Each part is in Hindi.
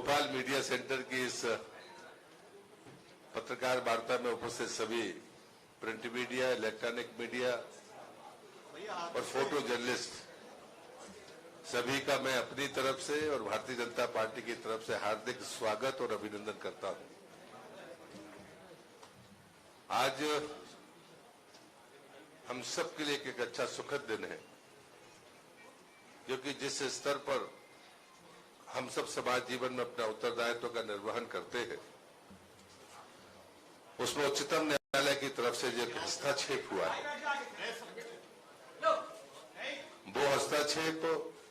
भोपाल मीडिया सेंटर की इस पत्रकार वार्ता में उपस्थित सभी प्रिंट मीडिया, इलेक्ट्रॉनिक मीडिया और फोटो जर्नलिस्ट सभी का मैं अपनी तरफ से और भारतीय जनता पार्टी की तरफ से हार्दिक स्वागत और अभिनंदन करता हूं। आज हम सब के लिए एक अच्छा सुखद दिन है, क्योंकि जिस स्तर पर हम सब समाज जीवन में अपना उत्तरदायित्व का निर्वहन करते हैं, उसमें उच्चतम न्यायालय की तरफ से जो हस्तक्षेप हुआ है, वो हस्तक्षेप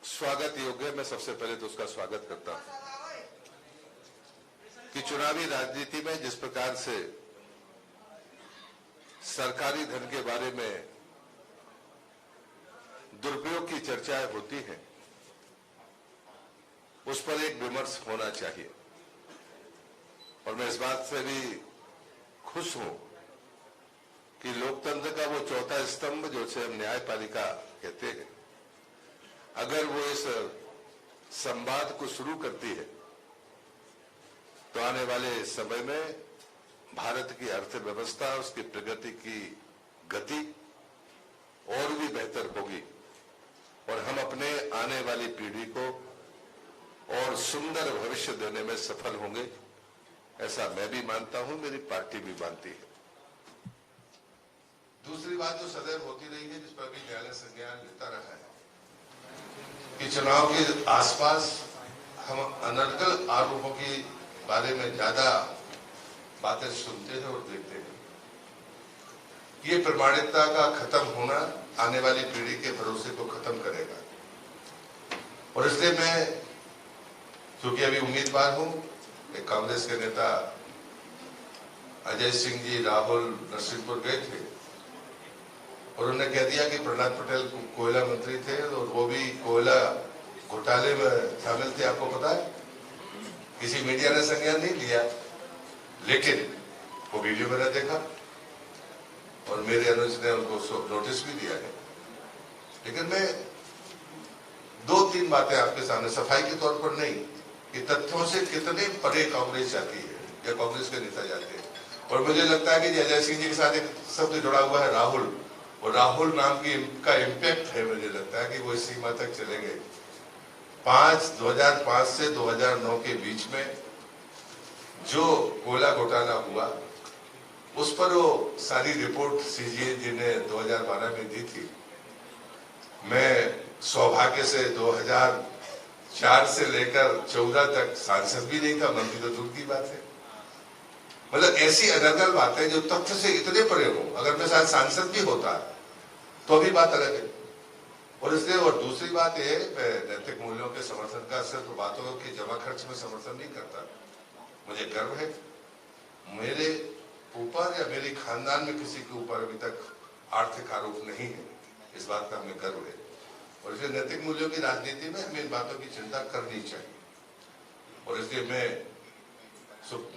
स्वागत योग्य। मैं सबसे पहले तो उसका स्वागत करता हूं कि चुनावी राजनीति में जिस प्रकार से सरकारी धन के बारे में दुरुपयोग की चर्चाएं होती हैं, उस पर एक विमर्श होना चाहिए। और मैं इस बात से भी खुश हूं कि लोकतंत्र का वो चौथा स्तंभ जो उसे हम न्यायपालिका कहते हैं, अगर वो इस संवाद को शुरू करती है तो आने वाले समय में भारत की अर्थव्यवस्था, उसकी प्रगति की गति और भी बेहतर होगी और हम अपने आने वाली पीढ़ी को और सुंदर भविष्य देने में सफल होंगे। ऐसा मैं भी मानता हूं, मेरी पार्टी भी मानती है। दूसरी बात जो सदैव होती रही है, जिस पर भी न्यायालय संज्ञान लेता रहा है, कि चुनाव के आसपास हम अनर्गल आरोपों के बारे में ज्यादा बातें सुनते हैं और देखते हैं। ये प्रमाणिकता का खत्म होना आने वाली पीढ़ी के भरोसे को खत्म करेगा। और इसलिए मैं, क्योंकि अभी उम्मीदवार हूं, एक कांग्रेस के नेता अजय सिंह जी राहुल नरसिंहपुर गए थे और उन्होंने कह दिया कि प्रहलाद पटेल कोयला मंत्री थे और वो भी कोयला घोटाले में शामिल थे। आपको पता है, किसी मीडिया ने संज्ञान नहीं लिया, लेकिन वो वीडियो मैंने देखा और मेरे अनुज ने उनको नोटिस भी दिया है। लेकिन मैं दो तीन बातें आपके सामने सफाई के तौर पर नहीं, कि तथ्यों से कितने परे कांग्रेस जाती है या कांग्रेस के नेता जाते हैं। और मुझे लगता है कि अजय सिंह जी के साथ एक शब्द जुड़ा हुआ है, राहुल, और राहुल नाम की का इम्पैक्ट है। मुझे लगता है कि वो इस सीमा तक चले गए। 2005 से 2009 के बीच में जो कोयला घोटाला हुआ, उस पर वो सारी रिपोर्ट सीजीए जी ने 2012 में दी थी। मैं सौभाग्य से 2004 से लेकर 14 तक सांसद भी नहीं था, मंत्री तो दूर की बात है। मतलब ऐसी अनर्गल बातें जो तथ्य से इतने परे हो, अगर मैं शायद सांसद भी होता तो भी बात अलग है। और इसलिए, और दूसरी बात यह, मैं नैतिक मूल्यों के समर्थन का सिर्फ बातों की जमा खर्च में समर्थन नहीं करता। मुझे गर्व है मेरे ऊपर या मेरे खानदान में किसी के ऊपर अभी तक आर्थिक आरोप नहीं है, इस बात का हमें गर्व है। और इसलिए नैतिक मूल्यों की राजनीति में हमें इन बातों की चिंता करनी चाहिए। और इसलिए मैं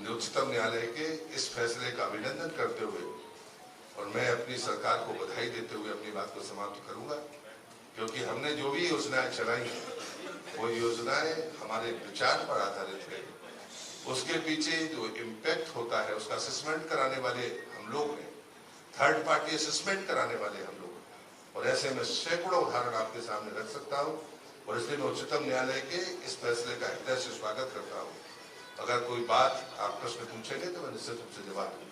उच्चतम न्यायालय के इस फैसले का अभिनंदन करते हुए और मैं अपनी सरकार को बधाई देते हुए अपनी बात को समाप्त करूंगा, क्योंकि हमने जो भी योजनाएं चलाई हैं वो योजनाएं हमारे विचार पर आधारित है। उसके पीछे जो इम्पैक्ट होता है उसका असेसमेंट कराने वाले हम लोग हैं, थर्ड पार्टी असेसमेंट कराने वाले हम लोग हैं। और ऐसे में सैकड़ों उदाहरण आपके सामने रख सकता हूं। और इसलिए मैं उच्चतम न्यायालय के इस फैसले का हृदय से स्वागत करता हूं। अगर कोई बात आप प्रश्न पूछेंगे तो मैं निश्चित रूप से जवाब दूंगा।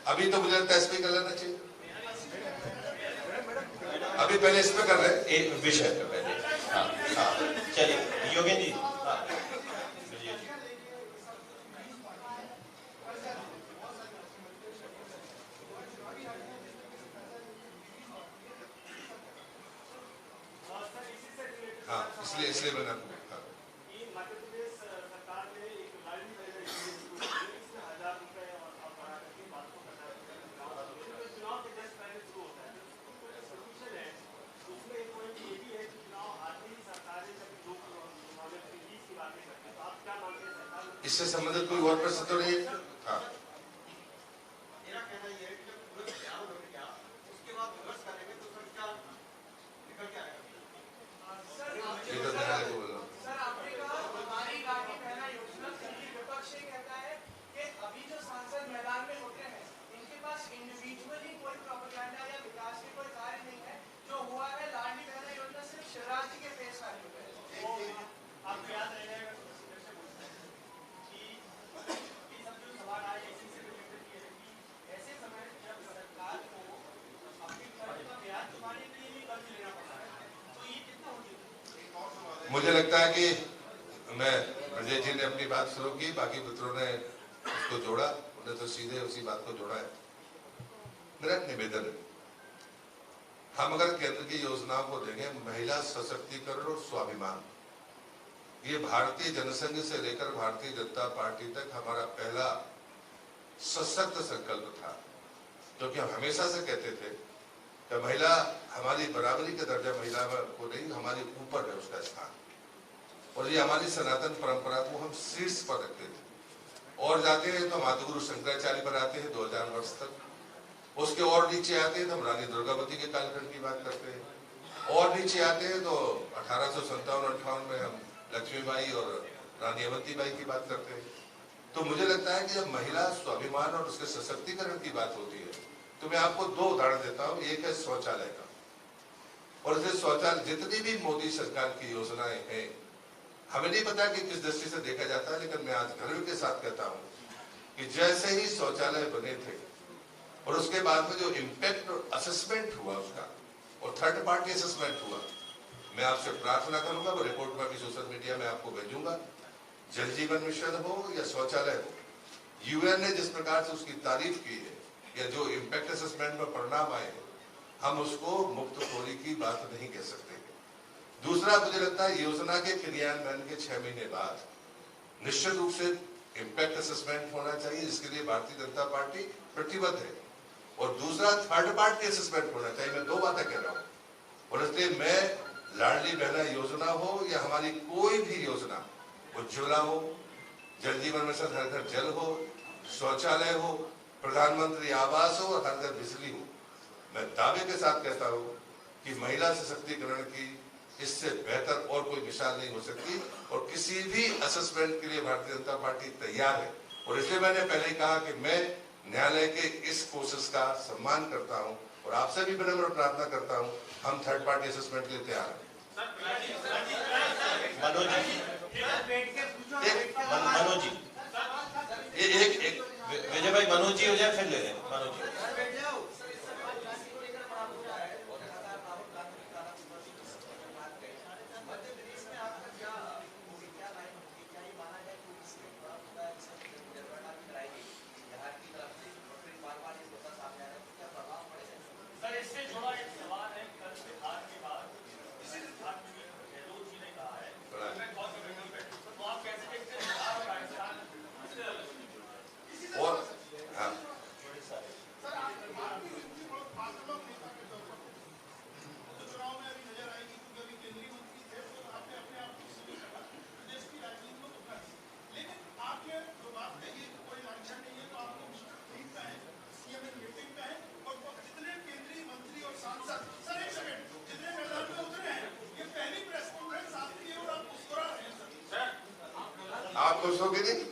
अभी तो मुझे लगता है इसमें कर लेना चाहिए। अभी पहले इसमें कर रहे हैं, एक विषय पे पहले। चलिए योगेंद्र जी। हाँ, इसलिए मैंने मध्य प्रदेश सरकार ने एक लाइन चुनाव के जस्ट पहले शुरू होता है, उसमें एक पॉइंट ये भी है कि चुनाव आती ही सरकारें जब लोग की बातें करते हैं, तो आप क्या मानते हैं सरकार इससे संबंधित कोई और प्रश्न तो नहीं है? हाँ, मेरा कहना यह है कि जब उसके बाद विमर्श करेंगे तो सर क्या निकल के आएगा? मुझे लगता है कि मैं ब्रजेश जी ने अपनी बात शुरू की, बाकी मित्रों ने उसको जोड़ा, उन्हें तो सीधे उसी बात को जोड़ा है। मेरा एक निवेदन है, हम अगर केंद्र की योजनाओं को देखें, महिला सशक्तिकरण और स्वाभिमान, ये भारतीय जनसंघ से लेकर भारतीय जनता पार्टी तक हमारा पहला सशक्त संकल्प था, क्योंकि हम हमेशा से कहते थे कि महिला हमारी बराबरी का दर्जा महिला को नहीं, हमारे ऊपर है उसका स्थान, और ये हमारी सनातन परंपरा को हम शीर्ष पर रखते थे। और जाते हैं तो हम आदिगुरु शंकराचार्य पर आते हैं 2000 वर्ष तक, उसके और नीचे आते हैं तो हम रानी दुर्गावती के कालखंड की बात करते हैं, और नीचे आते हैं तो 1857-58 में हम लक्ष्मीबाई और रानी अवंतीबाई की बात करते हैं। तो मुझे लगता है कि जब महिला स्वाभिमान और उसके सशक्तिकरण की बात होती है, तो मैं आपको 2 उदाहरण देता हूं। एक है शौचालय का, और इसे शौचालय जितनी भी मोदी सरकार की योजनाएं हैं, हमें नहीं पता कि किस दृष्टि से देखा जाता है, लेकिन मैं आज गर्व के साथ कहता हूं कि जैसे ही शौचालय बने थे और उसके बाद में जो इम्पैक्ट असेसमेंट हुआ उसका, और थर्ड पार्टी असेसमेंट हुआ, मैं आपसे प्रार्थना करूंगा, वो रिपोर्ट में भी सोशल मीडिया में आपको भेजूंगा। जल जीवन मिशन हो या शौचालय हो, यूएन ने जिस प्रकार से उसकी तारीफ की है, या जो इम्पैक्ट असेसमेंट में परिणाम आए हैं, हम उसको मुक्तखोरी की बात नहीं कह सकते। दूसरा, मुझे लगता है योजना के क्रियान्वयन के 6 महीने बाद निश्चित रूप से इम्पैक्ट असेसमेंट होना चाहिए, जिसके लिए भारतीय जनता पार्टी प्रतिबद्ध है। और दूसरा, थर्ड पार्टी असेसमेंट होना चाहिए। मैं 2 बातें कह रहा हूं, और इसलिए मैं लाडली बहना योजना हो या हमारी कोई भी योजना, उज्ज्वला हो, जल जीवन मिशन हर घर जल हो, शौचालय हो, प्रधानमंत्री आवास हो और हर घर बिजली हो, मैं दावे के साथ कहता हूं कि महिला सशक्तिकरण की इससे बेहतर और कोई मिसाल नहीं हो सकती, और किसी भी असेसमेंट के लिए भारतीय जनता पार्टी तैयार है। और इसलिए मैंने पहले ही कहा कि मैं न्यायालय के इस कोशिश का सम्मान करता हूं, और आपसे भी विनम्र प्रार्थना करता हूं, हम थर्ड पार्टी असेसमेंट के लिए तैयार हैं। मनोज जी, एक विजय भाई, मनोज जी हो जाए फिर ले लें। मनोज जी, आप खुश हो कि नहीं?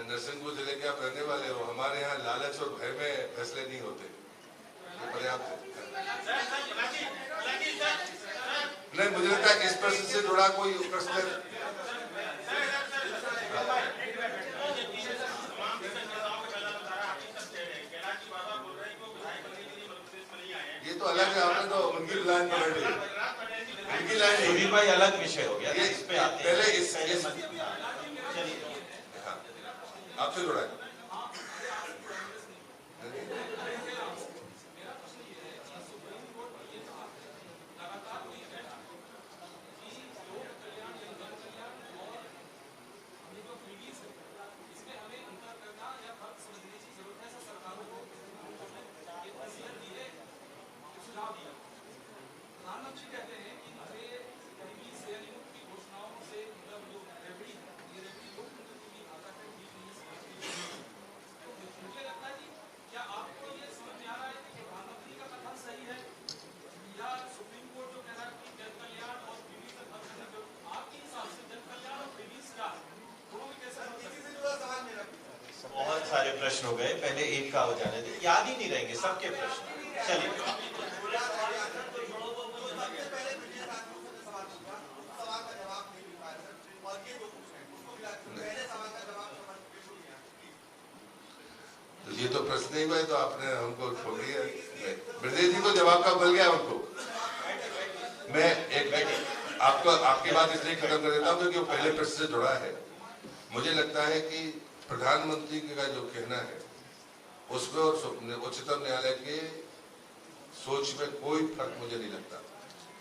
नरसिंहपुर जिले के आप रहने वाले हो, हमारे यहाँ लालच और भय में फैसले नहीं होते, पर्याप्त है। नहीं, मुझे लगता है इस प्रश्न से जुड़ा कोई प्रश्न ये तो अलग है, आपने तो उनकी लाइन पकड़ ली, उनकी लाइन सुधीर भाई अलग विषय हो गया, इस पे आते हैं। पहले इस आपसे जुड़ा है। सारे प्रश्न हो गए, पहले एक का हो जाने दे, याद ही नहीं रहेंगे सबके प्रश्न। चलिए तो ये तो प्रश्न ही हुआ है, तो आपने हमको छोड़ दिया। ब्रजेश जी को जवाब का मिल गया उनको। मैं एक आपको आपकी बात इसलिए खत्म कर देता हूँ क्योंकि वो पहले प्रश्न से जुड़ा है। मुझे लगता है कि प्रधानमंत्री का जो कहना है उसमें और उच्चतम न्यायालय के सोच में कोई फर्क मुझे नहीं लगता,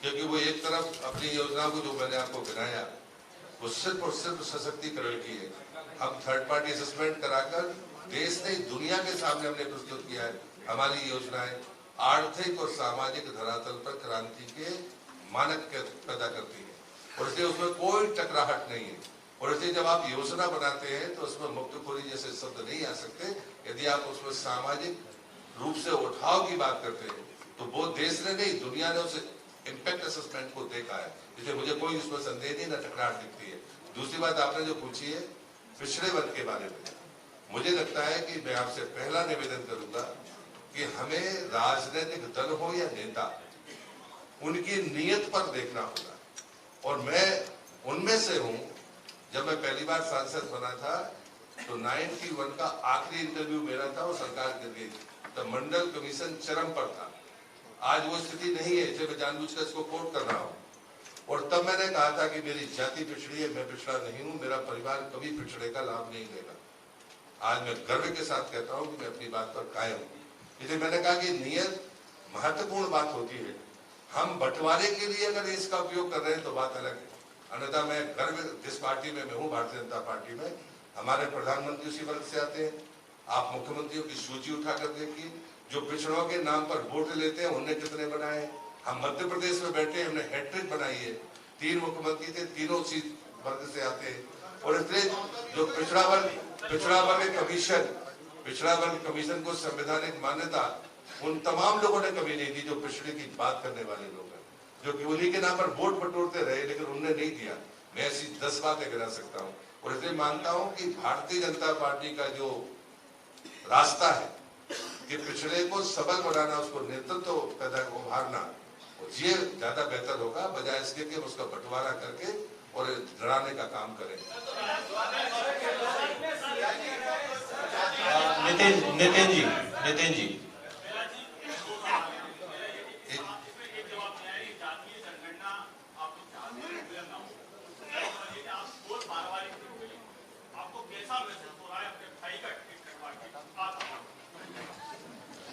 क्योंकि वो एक तरफ अपनी योजना को जो मैंने आपको गिनाया वो सिर्फ और सिर्फ सशक्तिकरण की है। हम थर्ड पार्टी असेसमेंट कराकर देश ने दुनिया के सामने हमने प्रस्तुत किया है हमारी योजनाएं आर्थिक और सामाजिक धरातल पर क्रांति के मानक पैदा करती है, और इसलिए उसमें कोई टकराहट नहीं है। और इसलिए जब आप योजना बनाते हैं तो उसमें मुक्तखोरी जैसे शब्द नहीं आ सकते। यदि आप उसमें सामाजिक रूप से उठाव की बात करते हैं तो वो देश ने नहीं, दुनिया ने उसे इम्पैक्ट असेसमेंट को देखा है, इसलिए मुझे कोई उसमें संदेह नहीं, न टकराहट दिखती है। दूसरी बात आपने जो पूछी है पिछड़े वर्ग के बारे में, मुझे लगता है कि मैं आपसे पहला निवेदन करूंगा कि हमें राजनीतिक दल हो या नेता, उनकी नीयत पर देखना होगा। और मैं उनमें से हूं। जब मैं पहली बार सांसद बना था तो 91 का आखिरी इंटरव्यू मेरा था, वो सरकार गिर गई, तो मंडल कमीशन चरम पर था। आज वो स्थिति नहीं है, इसलिए मैं जानबूझकर इसको कोट कर रहा हूं। और तब मैंने कहा था कि मेरी जाति पिछड़ी है, मैं पिछड़ा नहीं हूं, मेरा परिवार कभी पिछड़े का लाभ नहीं लेगा। आज मैं गर्व के साथ कहता हूं कि मैं अपनी बात पर कायम हूं। इसलिए मैंने कहा कि नियत महत्वपूर्ण बात होती है। हम बंटवारे के लिए अगर इसका उपयोग कर रहे हैं तो बात अलग है, अन्यथा मैं गर्व जिस पार्टी में मैं हूँ, भारतीय जनता पार्टी में, हमारे प्रधानमंत्री उसी वर्ग से आते हैं। आप मुख्यमंत्रियों की सूची उठाकर देखिए, जो पिछड़ों के नाम पर वोट लेते हैं उन्हें कितने बनाए। हम मध्य प्रदेश में बैठे, हमने हैट्रिक बनाई है, 3 मुख्यमंत्री थे, तीनों उसी वर्ग से आते हैं। और इसलिए जो पिछड़ा वर्ग कमीशन को संवैधानिक मान्यता उन तमाम लोगों ने कभी नहीं दी जो पिछड़े की बात करने वाले लोग हैं, जो कि उन्हीं के नाम पर वोट बटोरते रहे, लेकिन उन्होंने नहीं दिया। मैं ऐसी 10 बातें गिना सकता हूँ। और इसलिए मानता हूँ कि भारतीय जनता पार्टी का जो रास्ता है कि पिछड़े को सबल बनाना, उसको नेतृत्व पैदा उभारना, ये ज्यादा बेहतर होगा, बजाय इसके कि उसका बंटवारा करके और लड़ाने का काम करें। नितिन जी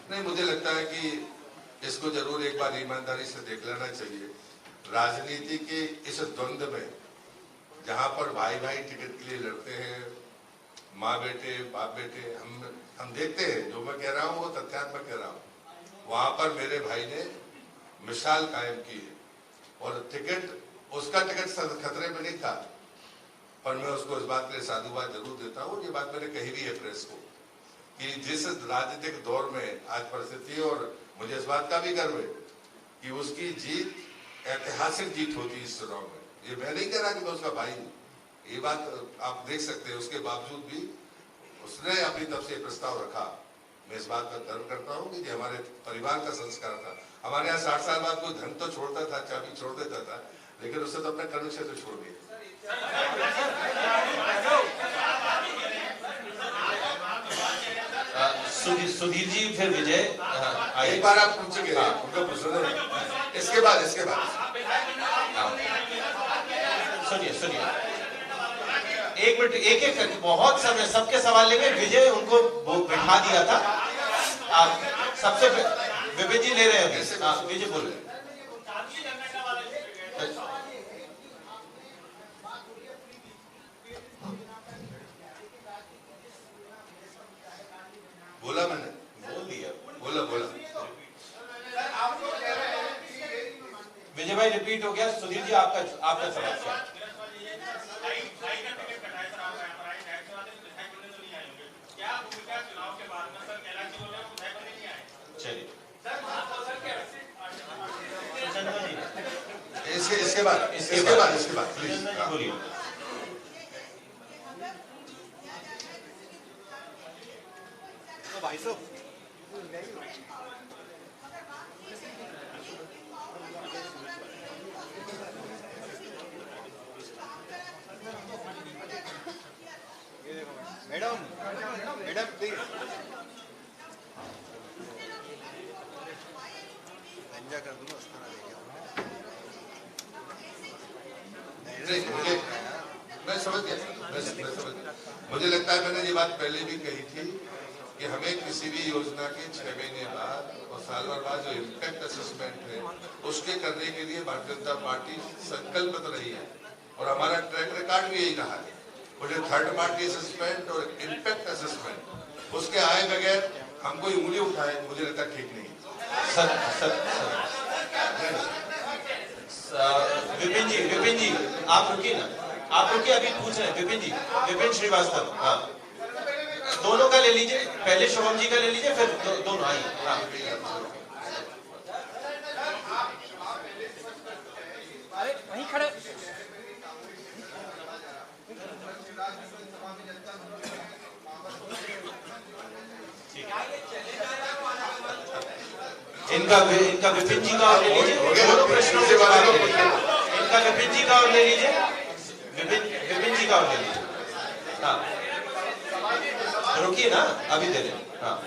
नहीं, मुझे लगता है कि इसको जरूर एक बार ईमानदारी से देख लेना चाहिए। राजनीति के इस द्वंद्व में जहां पर भाई भाई टिकट के लिए लड़ते हैं, माँ बेटे बाप बेटे, हम देखते हैं, जो मैं कह रहा हूँ वो तथ्यात्मक कह रहा हूँ। वहां पर मेरे भाई ने मिसाल कायम की है, और उसका टिकट खतरे में नहीं था, पर मैं उसको इस बात के लिए साधुवाद जरूर देता हूँ। ये बात मैंने कही भी है प्रेस को कि जिस राजनीतिक दौर में आज परिस्थिति, और मुझे इस बात का भी गर्व है कि उसकी जीत ऐतिहासिक जीत होती है इस चुनाव में। ये मैं नहीं कह रहा कि मैं उसका भाई हूँ, ये बात आप देख सकते हैं। उसके बावजूद भी उसने अपनी तरफ से प्रस्ताव रखा। मैं इस बात का गर्व करता हूँ कि हमारे परिवार का संस्कार था। हमारे यहाँ 60 साल बाद कोई धन तो छोड़ता था, चाबी छोड़ देता था, लेकिन उसने तो अपने कर्म क्षेत्र छोड़ दिया। सुधीर जी, फिर विजय। एक बार आप पूछेंगे उनका प्रश्न, इसके बाद सुनिए 1 मिनट, एक बहुत समय सबके सवाल लेंगे। विजय उनको बिठा दिया था, सबसे विपिन जी ले रहे हैं। विजय बोल रहे। बोला मैंने, बोला। विजय भाई रिपीट हो गया। सुधीर जी आपका सवाल क्या? चलिए इसके बाद प्लीज बोलिए। भाई साहब ये देखो मैडम मैडम प्लीज गंजा कर दूंगा उसको ना नहीं, मैं समझ गया, मैं समझ गया। मुझे लगता है मैंने ये बात पहले भी कही थी कि हमें किसी भी योजना के 6 महीने बाद और साल भर बाद जो इम्पैक्ट असेसमेंट है उसके करने के लिए भारतीय जनता पार्टी संकल्पित रही है और हमारा ट्रैक रिकॉर्ड भी यही रहा है। मुझे थर्ड पार्टी असेसमेंट और इम्पैक्ट असेसमेंट उसके आए बगैर हम कोई उंगली उठाए, मुझे लगता ठीक नहीं। विपिन जी आप रुकिए ना, आप रुकिए, अभी पूछ रहे हैं विपिन श्रीवास्तव। हाँ, दोनों का ले लीजिए, पहले शुभम जी का ले लीजिए, फिर दोनों आइए। हाँ। वहीं खड़े इनका विपिन जी का और ले लीजिए, दोनों प्रश्नों के जवाब ले लीजिए। इनका विपिन जी का और ले लीजिए, विपिन जी का और ले लीजिए। हाँ, रुकिए ना, अभी दे रहे। हाँ,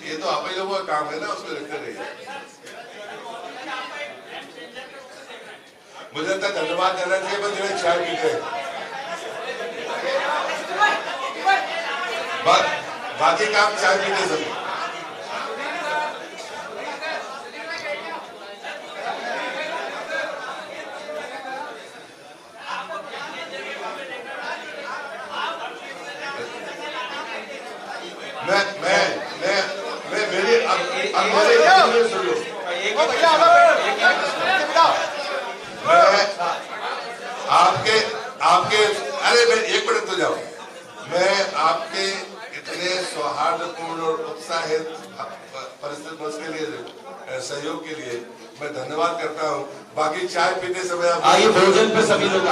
ये तो आप ही लोगों का काम है ना, उसमें रखते रहिए। मुझे लगता धन्यवाद देना चाहिए, बस जिन्हें चाय पीते बाकी काम चाय पीते सभी। मैं मेरी अब मेरे सुनो, आपके अरे मैं एक मिनट तो जाओ। मैं आपके इतने सौहार्दपूर्ण और उत्साहित परिस्थिति के लिए, सहयोग के लिए मैं धन्यवाद करता हूँ। बाकी चाय पीते समय आइए भोजन पे सभी लोग